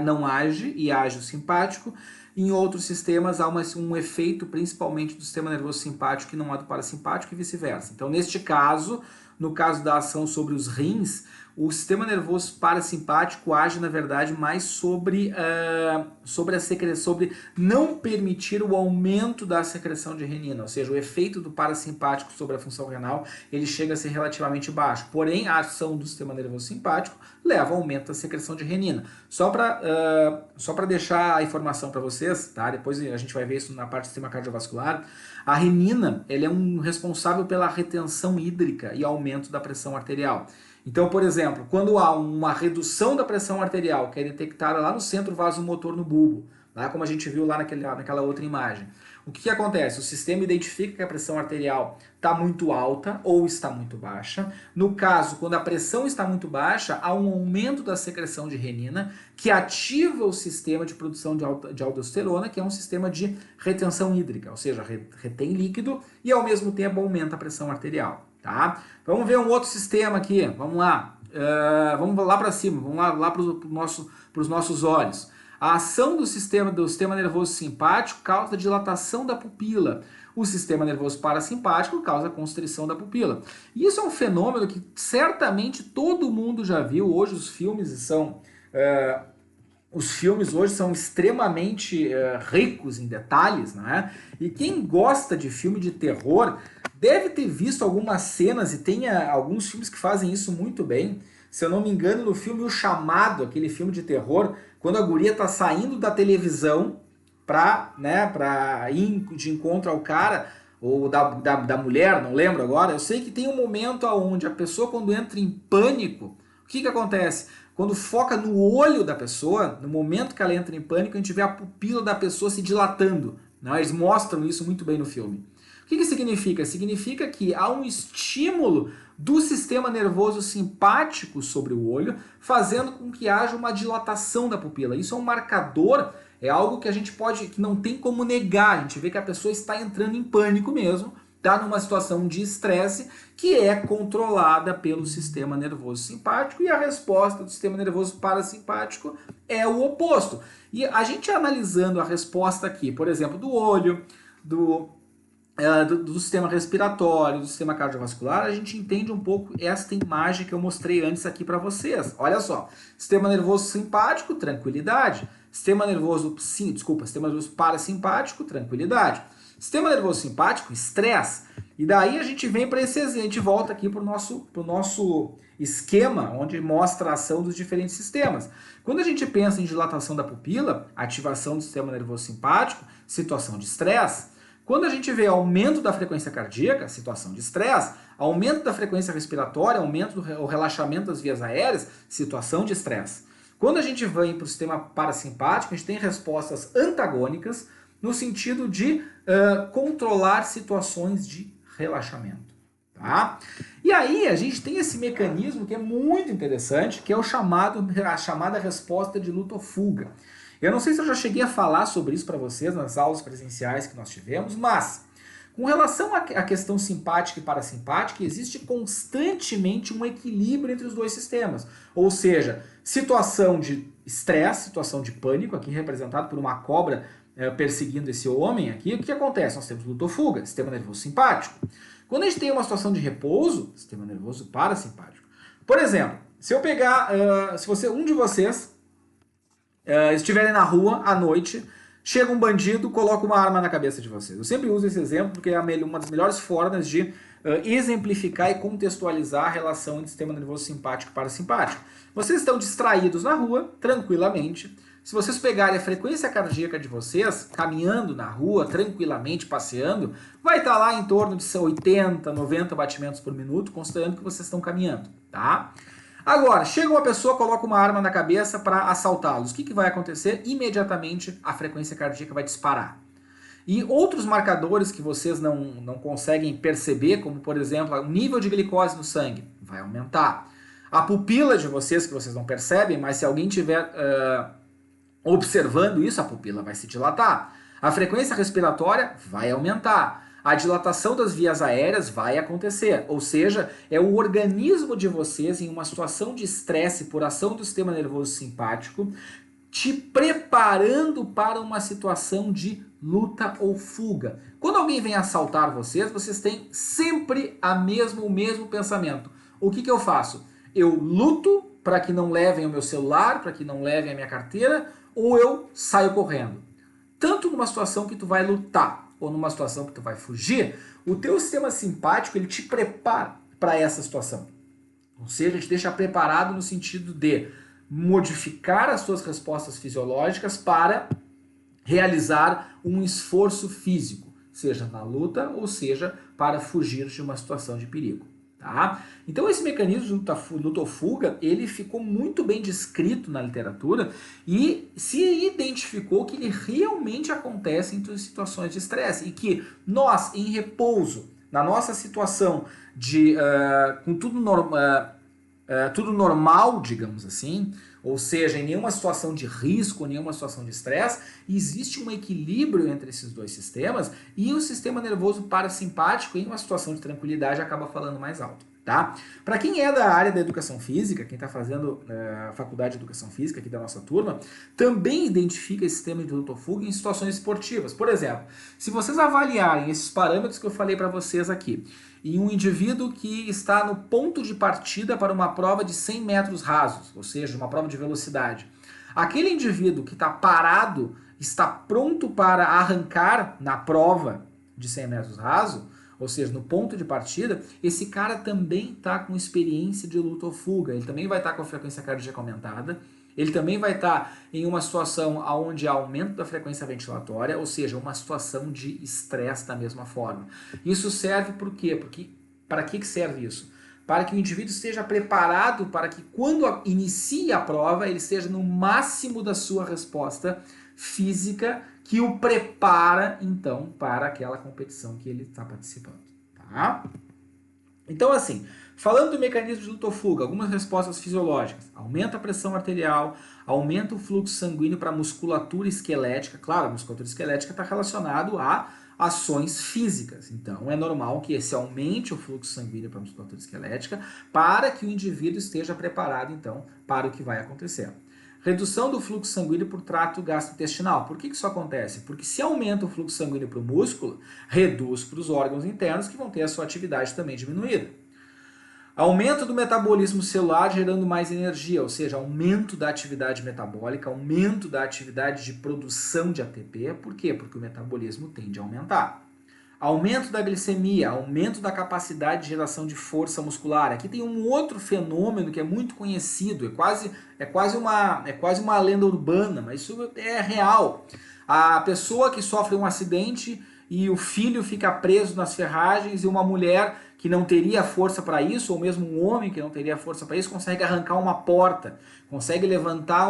não age e age o simpático. Em outros sistemas há um efeito principalmente do sistema nervoso simpático que não há do parasimpático e vice-versa. Então, neste caso, no caso da ação sobre os rins, o sistema nervoso parasimpático age, na verdade, mais sobre a secreção, sobre não permitir o aumento da secreção de renina, ou seja, o efeito do parasimpático sobre a função renal, ele chega a ser relativamente baixo. Porém, a ação do sistema nervoso simpático leva ao aumento da secreção de renina. Só para deixar a informação para vocês, tá? Depois a gente vai ver isso na parte do sistema cardiovascular. A renina, ele é um responsável pela retenção hídrica e aumento da pressão arterial. Então, por exemplo, quando há uma redução da pressão arterial, que é detectada lá no centro vasomotor no bulbo, lá como a gente viu lá naquela outra imagem, o que acontece? O sistema identifica que a pressão arterial está muito alta ou está muito baixa. No caso, quando a pressão está muito baixa, há um aumento da secreção de renina, que ativa o sistema de produção de aldosterona, que é um sistema de retenção hídrica, ou seja, retém líquido e ao mesmo tempo aumenta a pressão arterial. Tá? Vamos ver um outro sistema aqui, vamos lá, vamos lá para cima, vamos lá para os nossos olhos. A ação do sistema nervoso simpático causa dilatação da pupila. O sistema nervoso parasimpático causa constrição da pupila. E isso é um fenômeno que certamente todo mundo já viu. Hoje os filmes hoje são extremamente ricos em detalhes, né? E quem gosta de filme de terror deve ter visto algumas cenas, e tem alguns filmes que fazem isso muito bem. Se eu não me engano, no filme O Chamado, aquele filme de terror, quando a guria tá saindo da televisão pra ir de encontro ao cara, ou da mulher, não lembro agora, eu sei que tem um momento onde a pessoa, quando entra em pânico, o que acontece? Quando foca no olho da pessoa, no momento que ela entra em pânico, a gente vê a pupila da pessoa se dilatando. Não? Eles mostram isso muito bem no filme. O que significa? Significa que há um estímulo do sistema nervoso simpático sobre o olho, fazendo com que haja uma dilatação da pupila. Isso é um marcador, é algo que a gente que não tem como negar. A gente vê que a pessoa está entrando em pânico mesmo, está numa situação de estresse que é controlada pelo sistema nervoso simpático, e a resposta do sistema nervoso parasimpático é o oposto. E a gente analisando a resposta aqui, por exemplo, do olho, do sistema respiratório, do sistema cardiovascular, a gente entende um pouco esta imagem que eu mostrei antes aqui para vocês. Olha só, sistema nervoso simpático, tranquilidade. Sistema nervoso parasimpático, tranquilidade. Sistema nervoso simpático, estresse. E daí a gente vem para esse exemplo, a gente volta aqui para o nosso esquema, onde mostra a ação dos diferentes sistemas. Quando a gente pensa em dilatação da pupila, ativação do sistema nervoso simpático, situação de estresse, Quando a gente vê aumento da frequência cardíaca, situação de estresse, aumento da frequência respiratória, aumento do relaxamento das vias aéreas, situação de estresse. Quando a gente vem para o sistema parasimpático, a gente tem respostas antagônicas no sentido de controlar situações de relaxamento. Tá? E aí a gente tem esse mecanismo que é muito interessante, que é a chamada resposta de luta ou fuga. Eu não sei se eu já cheguei a falar sobre isso para vocês nas aulas presenciais que nós tivemos, mas com relação à questão simpática e parasimpática, existe constantemente um equilíbrio entre os dois sistemas. Ou seja, situação de estresse, situação de pânico, aqui representado por uma cobra perseguindo esse homem aqui, o que acontece? Nós temos luta ou fuga, sistema nervoso simpático. Quando a gente tem uma situação de repouso, sistema nervoso parasimpático. Por exemplo, se eu pegar, um de vocês estiverem na rua à noite, chega um bandido, coloca uma arma na cabeça de vocês. Eu sempre uso esse exemplo porque é uma das melhores formas de exemplificar e contextualizar a relação entre sistema nervoso simpático e parasimpático. Vocês estão distraídos na rua, tranquilamente. Se vocês pegarem a frequência cardíaca de vocês, caminhando na rua, tranquilamente, passeando, vai estar lá em torno de 80, 90 batimentos por minuto, considerando que vocês estão caminhando, tá? Agora, chega uma pessoa, coloca uma arma na cabeça para assaltá-los. O que vai acontecer? Imediatamente a frequência cardíaca vai disparar. E outros marcadores que vocês não conseguem perceber, como por exemplo, o nível de glicose no sangue, vai aumentar. A pupila de vocês, que vocês não percebem, mas se alguém tiver observando isso, a pupila vai se dilatar. A frequência respiratória vai aumentar. A dilatação das vias aéreas vai acontecer, ou seja, é o organismo de vocês em uma situação de estresse por ação do sistema nervoso simpático, te preparando para uma situação de luta ou fuga. Quando alguém vem assaltar vocês, vocês têm sempre o mesmo pensamento. O que eu faço? Eu luto para que não levem o meu celular, para que não levem a minha carteira, ou eu saio correndo. Tanto numa situação que tu vai lutar, ou numa situação que tu vai fugir, o teu sistema simpático ele te prepara para essa situação. Ou seja, ele te deixa preparado no sentido de modificar as suas respostas fisiológicas para realizar um esforço físico, seja na luta ou seja para fugir de uma situação de perigo. Tá? Então esse mecanismo de luta ou fuga, ele ficou muito bem descrito na literatura e se identificou que ele realmente acontece em situações de estresse e que nós, em repouso, na nossa situação de com tudo normal, digamos assim, ou seja, em nenhuma situação de risco, nenhuma situação de estresse, existe um equilíbrio entre esses dois sistemas e o sistema nervoso parasimpático, em uma situação de tranquilidade, acaba falando mais alto. Tá? Para quem é da área da educação física, quem está fazendo a faculdade de educação física aqui da nossa turma, também identifica esse sistema de luta ou fuga em situações esportivas. Por exemplo, se vocês avaliarem esses parâmetros que eu falei para vocês aqui, em um indivíduo que está no ponto de partida para uma prova de 100 metros rasos, ou seja, uma prova de velocidade. Aquele indivíduo que está parado, está pronto para arrancar na prova de 100 metros raso, ou seja, no ponto de partida, esse cara também está com experiência de luta ou fuga, ele também vai estar com a frequência cardíaca aumentada, ele também vai estar em uma situação onde há aumento da frequência ventilatória, ou seja, uma situação de estresse da mesma forma. Isso serve por quê? Para que serve isso? Para que o indivíduo esteja preparado para que quando inicie a prova, ele esteja no máximo da sua resposta física que o prepara, então, para aquela competição que ele está participando. Tá? Então, assim, falando do mecanismo de luta ou fuga, algumas respostas fisiológicas. Aumenta a pressão arterial, aumenta o fluxo sanguíneo para a musculatura esquelética. Claro, a musculatura esquelética está relacionado a ações físicas. Então, é normal que esse aumente o fluxo sanguíneo para a musculatura esquelética para que o indivíduo esteja preparado, então, para o que vai acontecer. Redução do fluxo sanguíneo por trato gastrointestinal. Por que isso acontece? Porque se aumenta o fluxo sanguíneo para o músculo, reduz para os órgãos internos que vão ter a sua atividade também diminuída. Aumento do metabolismo celular gerando mais energia, ou seja, aumento da atividade metabólica, aumento da atividade de produção de ATP. Por quê? Porque o metabolismo tende a aumentar. Aumento da glicemia, aumento da capacidade de geração de força muscular. Aqui tem um outro fenômeno que é muito conhecido, é quase uma lenda urbana, mas isso é real. A pessoa que sofre um acidente e o filho fica preso nas ferragens e uma mulher que não teria força para isso, ou mesmo um homem que não teria força para isso, consegue arrancar uma porta, consegue levantar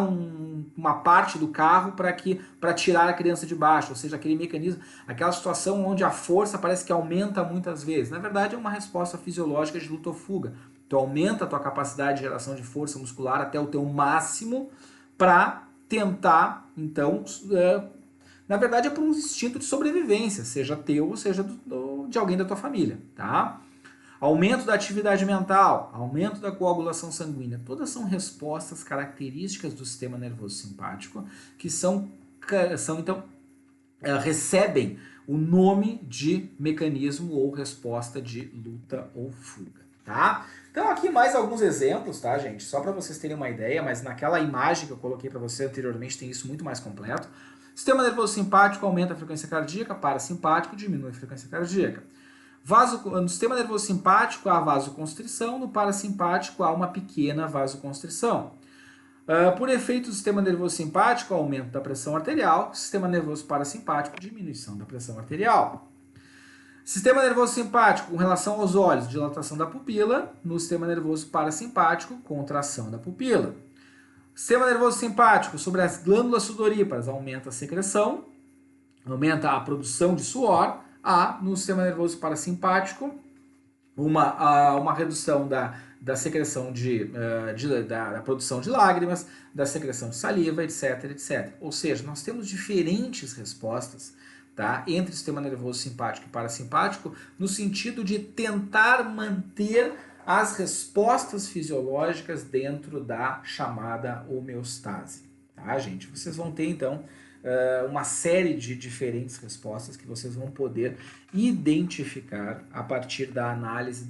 uma parte do carro para tirar a criança de baixo, ou seja, aquele mecanismo, aquela situação onde a força parece que aumenta muitas vezes. Na verdade, é uma resposta fisiológica de luta ou fuga. Tu aumenta a tua capacidade de geração de força muscular até o teu máximo para tentar, então, na verdade é por um instinto de sobrevivência, seja teu ou seja de alguém da tua família, tá? Aumento da atividade mental, aumento da coagulação sanguínea, todas são respostas características do sistema nervoso simpático que então, recebem o nome de mecanismo ou resposta de luta ou fuga, tá? Então aqui mais alguns exemplos, tá, gente? Só para vocês terem uma ideia, mas naquela imagem que eu coloquei para você anteriormente tem isso muito mais completo. Sistema nervoso simpático aumenta a frequência cardíaca, parasimpático diminui a frequência cardíaca. No sistema nervoso simpático há vasoconstrição, no parasimpático há uma pequena vasoconstrição. Por efeito do sistema nervoso simpático, aumento da pressão arterial, sistema nervoso parasimpático, diminuição da pressão arterial. Sistema nervoso simpático com relação aos olhos, dilatação da pupila, no sistema nervoso parasimpático, contração da pupila. Sistema nervoso simpático sobre as glândulas sudoríparas, aumenta a secreção, aumenta a produção de suor. Há no sistema nervoso parasimpático uma redução da secreção da produção de lágrimas, da secreção de saliva, etc, etc. Ou seja, nós temos diferentes respostas, tá, entre o sistema nervoso simpático e parasimpático, no sentido de tentar manter as respostas fisiológicas dentro da chamada homeostase. Tá, gente? Vocês vão ter, então, uma série de diferentes respostas que vocês vão poder identificar a partir da análise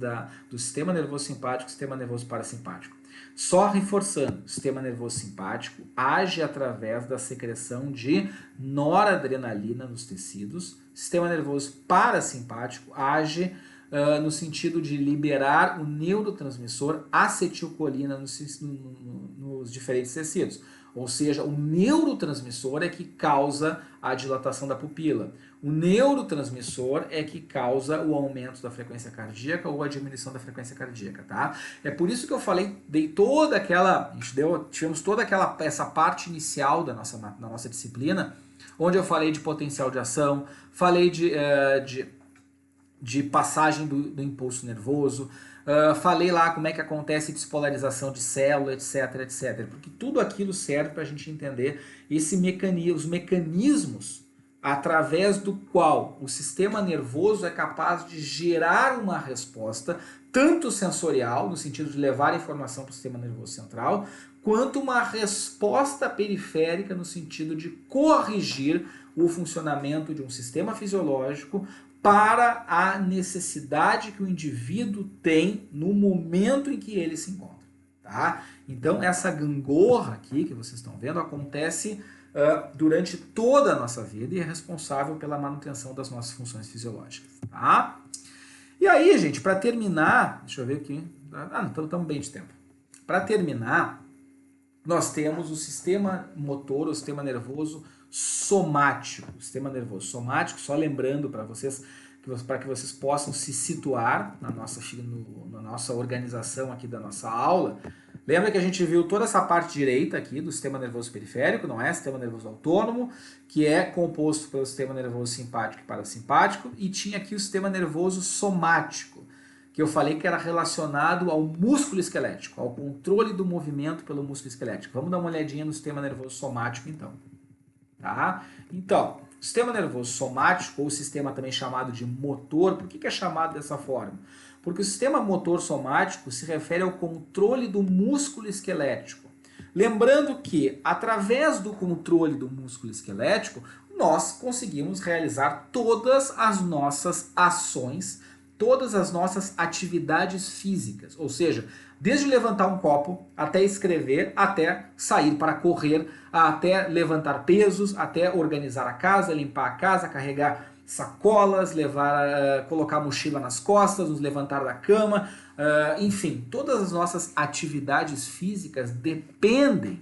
do sistema nervoso simpático e sistema nervoso parasimpático. Só reforçando, o sistema nervoso simpático age através da secreção de noradrenalina nos tecidos, o sistema nervoso parasimpático age no sentido de liberar o neurotransmissor acetilcolina nos diferentes tecidos. Ou seja, o neurotransmissor é que causa a dilatação da pupila. O neurotransmissor é que causa o aumento da frequência cardíaca ou a diminuição da frequência cardíaca, tá? É por isso que eu falei, tivemos toda essa parte inicial da nossa disciplina, onde eu falei de potencial de ação, falei de passagem do impulso nervoso, falei lá como é que acontece despolarização de célula, etc, etc. Porque tudo aquilo serve para a gente entender os mecanismos através do qual o sistema nervoso é capaz de gerar uma resposta, tanto sensorial, no sentido de levar a informação para o sistema nervoso central, quanto uma resposta periférica, no sentido de corrigir o funcionamento de um sistema fisiológico para a necessidade que o indivíduo tem no momento em que ele se encontra. Tá? Então, essa gangorra aqui que vocês estão vendo acontece durante toda a nossa vida e é responsável pela manutenção das nossas funções fisiológicas. Tá? E aí, gente, para terminar, deixa eu ver aqui. Estamos bem de tempo. Para terminar, nós temos o sistema motor, o sistema nervoso somático. O sistema nervoso somático, só lembrando para vocês, para que vocês possam se situar na nossa organização aqui da nossa aula. Lembra que a gente viu toda essa parte direita aqui do sistema nervoso periférico, não é? Sistema nervoso autônomo, que é composto pelo sistema nervoso simpático e parasimpático, e tinha aqui o sistema nervoso somático, que eu falei que era relacionado ao músculo esquelético, ao controle do movimento pelo músculo esquelético. Vamos dar uma olhadinha no sistema nervoso somático, então. Tá? Então, o sistema nervoso somático, ou sistema também chamado de motor, por que é chamado dessa forma? Porque o sistema motor somático se refere ao controle do músculo esquelético. Lembrando que, através do controle do músculo esquelético, nós conseguimos realizar todas as nossas ações, todas as nossas atividades físicas. Ou seja, desde levantar um copo, até escrever, até sair para correr, até levantar pesos, até organizar a casa, limpar a casa, carregar sacolas, colocar a mochila nas costas, nos levantar da cama, enfim, todas as nossas atividades físicas dependem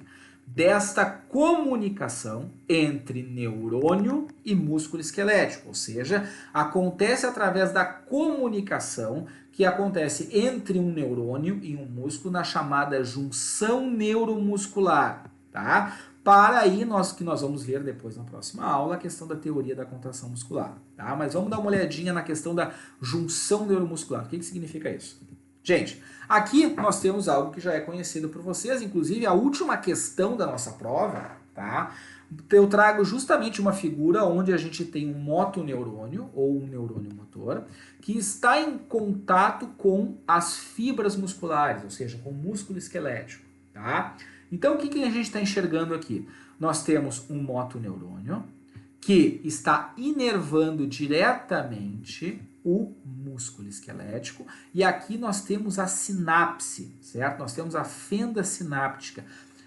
desta comunicação entre neurônio e músculo esquelético, ou seja, acontece através da comunicação que acontece entre um neurônio e um músculo na chamada junção neuromuscular, tá? Para aí, que nós vamos ver depois na próxima aula, a questão da teoria da contração muscular, tá? Mas vamos dar uma olhadinha na questão da junção neuromuscular. O que significa isso? Gente, aqui nós temos algo que já é conhecido por vocês, inclusive a última questão da nossa prova, tá? Eu trago justamente uma figura onde a gente tem um motoneurônio, ou um neurônio motor, que está em contato com as fibras musculares, ou seja, com o músculo esquelético, tá? Então, o que a gente está enxergando aqui? Nós temos um motoneurônio que está inervando diretamente o músculo esquelético, e aqui nós temos a sinapse, certo? Nós temos a fenda sináptica.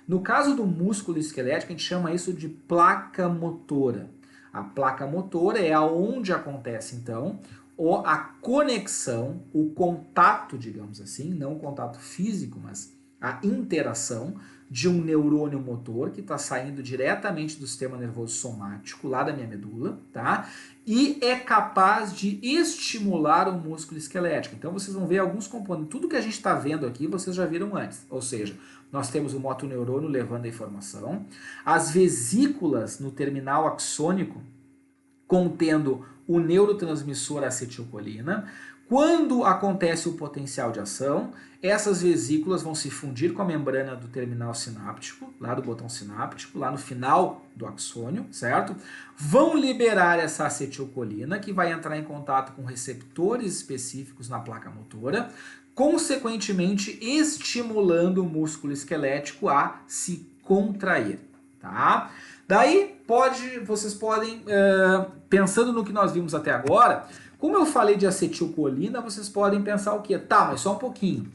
No caso do músculo esquelético, a gente chama isso de placa motora. A placa motora é aonde acontece, então, a conexão, o contato, digamos assim, não o contato físico, mas a interação de um neurônio motor que está saindo diretamente do sistema nervoso somático, lá da minha medula, tá? E é capaz de estimular o músculo esquelético. Então vocês vão ver alguns componentes. Tudo que a gente está vendo aqui, vocês já viram antes. Ou seja, nós temos o motoneurônio levando a informação, as vesículas no terminal axônico contendo o neurotransmissor acetilcolina. Quando acontece o potencial de ação, essas vesículas vão se fundir com a membrana do terminal sináptico, lá do botão sináptico, lá no final do axônio, certo? Vão liberar essa acetilcolina, que vai entrar em contato com receptores específicos na placa motora, consequentemente estimulando o músculo esquelético a se contrair, tá? Daí, vocês podem, pensando no que nós vimos até agora, como eu falei de acetilcolina, vocês podem pensar o quê? Tá, mas só um pouquinho.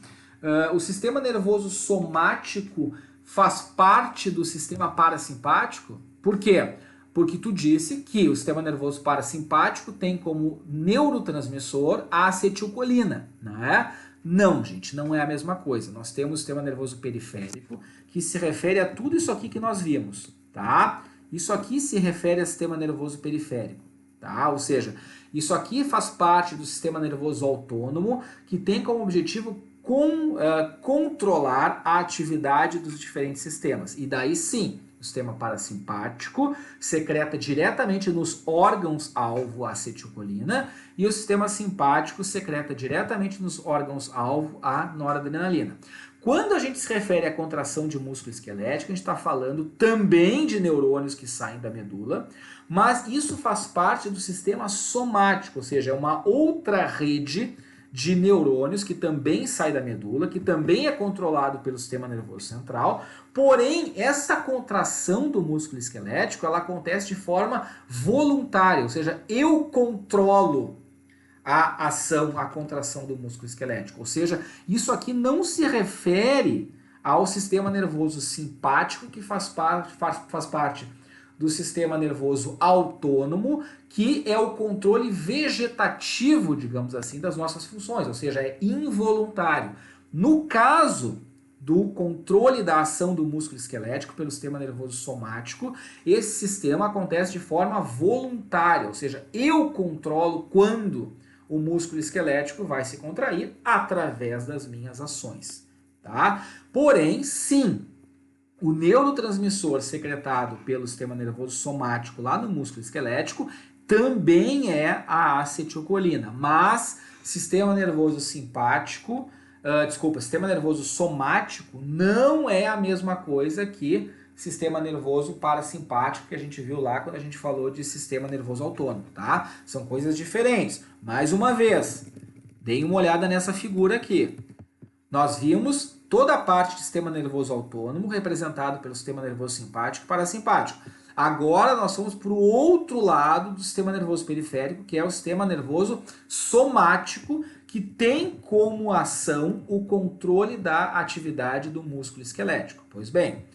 O sistema nervoso somático faz parte do sistema parasimpático? Por quê? Porque tu disse que o sistema nervoso parasimpático tem como neurotransmissor a acetilcolina, não é? Não, gente, não é a mesma coisa. Nós temos o sistema nervoso periférico, que se refere a tudo isso aqui que nós vimos, tá? Isso aqui se refere ao sistema nervoso periférico, tá? Ou seja, isso aqui faz parte do sistema nervoso autônomo, que tem como objetivo controlar a atividade dos diferentes sistemas. E daí sim, o sistema parasimpático secreta diretamente nos órgãos-alvo a acetilcolina e o sistema simpático secreta diretamente nos órgãos-alvo a noradrenalina. Quando a gente se refere à contração de músculo esquelético, a gente está falando também de neurônios que saem da medula, mas isso faz parte do sistema somático, ou seja, é uma outra rede de neurônios que também sai da medula, que também é controlado pelo sistema nervoso central, porém, essa contração do músculo esquelético, ela acontece de forma voluntária, ou seja, eu controlo a ação, a contração do músculo esquelético. Ou seja, isso aqui não se refere ao sistema nervoso simpático, que faz parte do sistema nervoso autônomo, que é o controle vegetativo, digamos assim, das nossas funções, ou seja, é involuntário. No caso do controle da ação do músculo esquelético pelo sistema nervoso somático, esse sistema acontece de forma voluntária, ou seja, eu controlo quando o músculo esquelético vai se contrair através das minhas ações, tá? Porém, sim, o neurotransmissor secretado pelo sistema nervoso somático lá no músculo esquelético também é a acetilcolina, mas sistema nervoso simpático, sistema nervoso somático não é a mesma coisa que sistema nervoso parasimpático que a gente viu lá quando a gente falou de sistema nervoso autônomo, tá? São coisas diferentes. Mais uma vez, deem uma olhada nessa figura aqui. Nós vimos toda a parte do sistema nervoso autônomo representado pelo sistema nervoso simpático e parasimpático. Agora nós vamos para o outro lado do sistema nervoso periférico, que é o sistema nervoso somático, que tem como ação o controle da atividade do músculo esquelético. Pois bem,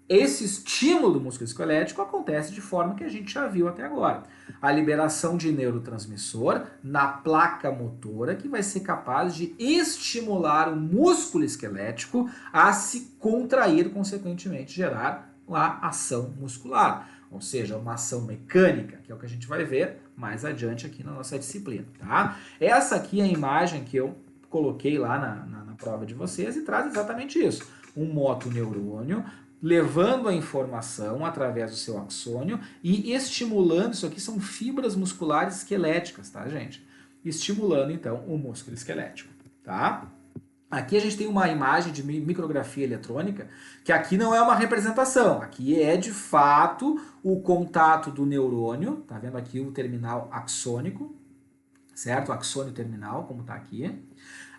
esse estímulo do músculo esquelético acontece de forma que a gente já viu até agora. A liberação de neurotransmissor na placa motora, que vai ser capaz de estimular o músculo esquelético a se contrair, consequentemente gerar a ação muscular, ou seja, uma ação mecânica, que é o que a gente vai ver mais adiante aqui na nossa disciplina, tá? Essa aqui é a imagem que eu coloquei lá na prova de vocês e traz exatamente isso. Um motoneurônio levando a informação através do seu axônio e estimulando, isso aqui são fibras musculares esqueléticas, tá, gente? Estimulando, então, o músculo esquelético, tá? Aqui a gente tem uma imagem de micrografia eletrônica, que aqui não é uma representação, aqui é de fato o contato do neurônio, tá vendo aqui o terminal axônico, certo? O axônio terminal, como tá aqui.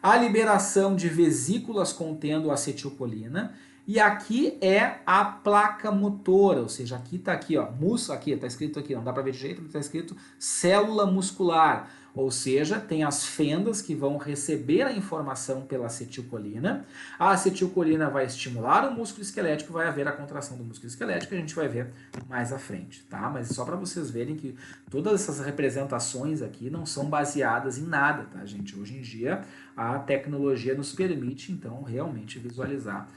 A liberação de vesículas contendo acetilcolina, e aqui é a placa motora, ou seja, aqui tá aqui, ó, aqui tá escrito aqui, não dá para ver de jeito, mas tá escrito célula muscular, ou seja, tem as fendas que vão receber a informação pela acetilcolina. A acetilcolina vai estimular o músculo esquelético, vai haver a contração do músculo esquelético, que a gente vai ver mais à frente, tá? Mas só para vocês verem que todas essas representações aqui não são baseadas em nada, tá, gente? Hoje em dia a tecnologia nos permite, então, realmente visualizar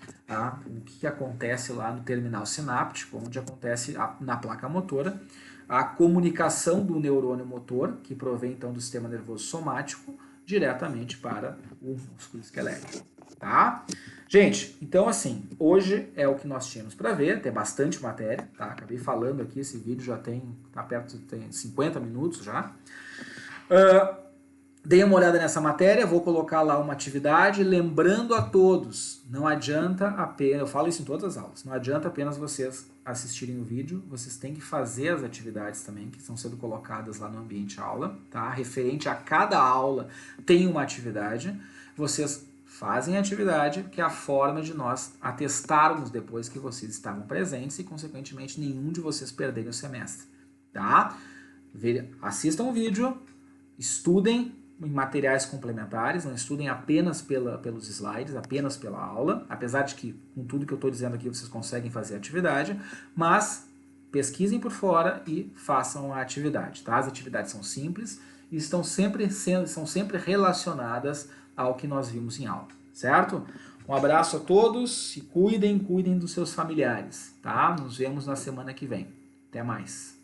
o que acontece lá no terminal sináptico, onde acontece na placa motora, a comunicação do neurônio motor, que provém então do sistema nervoso somático, diretamente para o músculo esquelético, tá? Gente, então assim, hoje é o que nós tínhamos para ver, tem bastante matéria, tá? Acabei falando aqui, esse vídeo já tá perto, tem 50 minutos já. Dei uma olhada nessa matéria, vou colocar lá uma atividade, lembrando a todos, não adianta apenas, eu falo isso em todas as aulas, não adianta apenas vocês assistirem o vídeo, vocês têm que fazer as atividades também, que estão sendo colocadas lá no ambiente aula, tá? Referente a cada aula tem uma atividade, vocês fazem a atividade, que é a forma de nós atestarmos depois que vocês estavam presentes e, consequentemente, nenhum de vocês perderem o semestre, tá? Assistam o vídeo, estudem em materiais complementares, não estudem apenas pelos slides, apenas pela aula, apesar de que com tudo que eu estou dizendo aqui vocês conseguem fazer a atividade, mas pesquisem por fora e façam a atividade, tá? As atividades são simples e são sempre relacionadas ao que nós vimos em aula, certo? Um abraço a todos e cuidem dos seus familiares, tá? Nos vemos na semana que vem. Até mais.